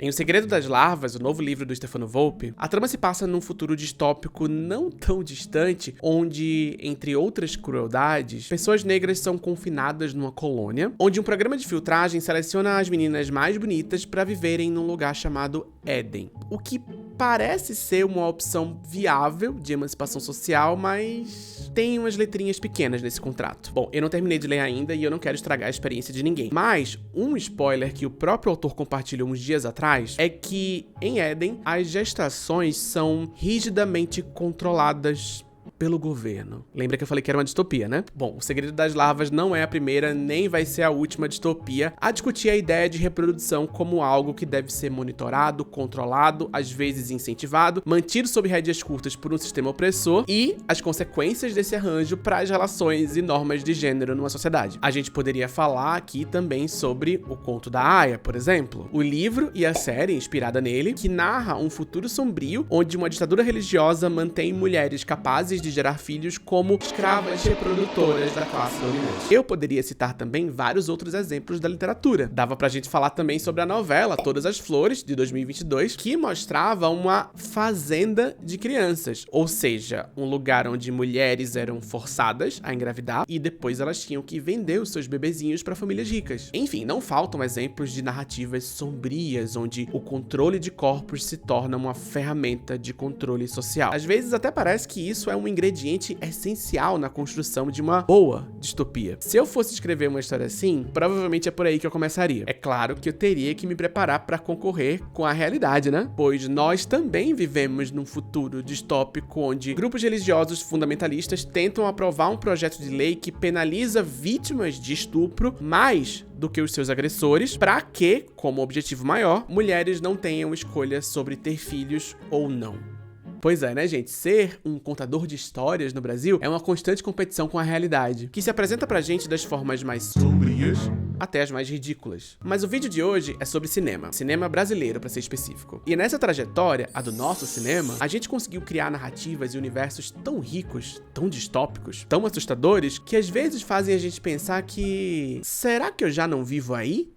Em O Segredo das Larvas, o novo livro do Stefano Volpe, a trama se passa num futuro distópico não tão distante, onde, entre outras crueldades, pessoas negras são confinadas numa colônia, onde um programa de filtragem seleciona as meninas mais bonitas para viverem num lugar chamado Éden. O que parece ser uma opção viável de emancipação social, mas tem umas letrinhas pequenas nesse contrato. Bom, eu não terminei de ler ainda e eu não quero estragar a experiência de ninguém, mas um spoiler que o próprio autor compartilhou uns dias atrás é que, em Éden, as gestações são rigidamente controladas pelo governo. Lembra que eu falei que era uma distopia, né? Bom, O Segredo das Larvas não é a primeira, nem vai ser a última distopia a discutir a ideia de reprodução como algo que deve ser monitorado, controlado, às vezes incentivado, mantido sob rédeas curtas por um sistema opressor e as consequências desse arranjo para as relações e normas de gênero numa sociedade. A gente poderia falar aqui também sobre O Conto da Aia, por exemplo. O livro e a série inspirada nele, que narra um futuro sombrio onde uma ditadura religiosa mantém mulheres capazes de gerar filhos como escravas reprodutoras da classe dominante. Eu poderia citar também vários outros exemplos da literatura. Dava pra gente falar também sobre a novela Todas as Flores, de 2022, que mostrava uma fazenda de crianças, ou seja, um lugar onde mulheres eram forçadas a engravidar e depois elas tinham que vender os seus bebezinhos para famílias ricas. Enfim, não faltam exemplos de narrativas sombrias, onde o controle de corpos se torna uma ferramenta de controle social. Às vezes até parece que isso é um ingrediente essencial na construção de uma boa distopia. Se eu fosse escrever uma história assim, provavelmente é por aí que eu começaria. É claro que eu teria que me preparar para concorrer com a realidade, né? Pois nós também vivemos num futuro distópico onde grupos religiosos fundamentalistas tentam aprovar um projeto de lei que penaliza vítimas de estupro mais do que os seus agressores, para que, como objetivo maior, mulheres não tenham escolha sobre ter filhos ou não. Pois é, né, gente? Ser um contador de histórias no Brasil é uma constante competição com a realidade, que se apresenta pra gente das formas mais sombrias até as mais ridículas. Mas o vídeo de hoje é sobre cinema brasileiro, pra ser específico. E nessa trajetória, a do nosso cinema, a gente conseguiu criar narrativas e universos tão ricos, tão distópicos, tão assustadores, que às vezes fazem a gente pensar que será que eu já não vivo aí?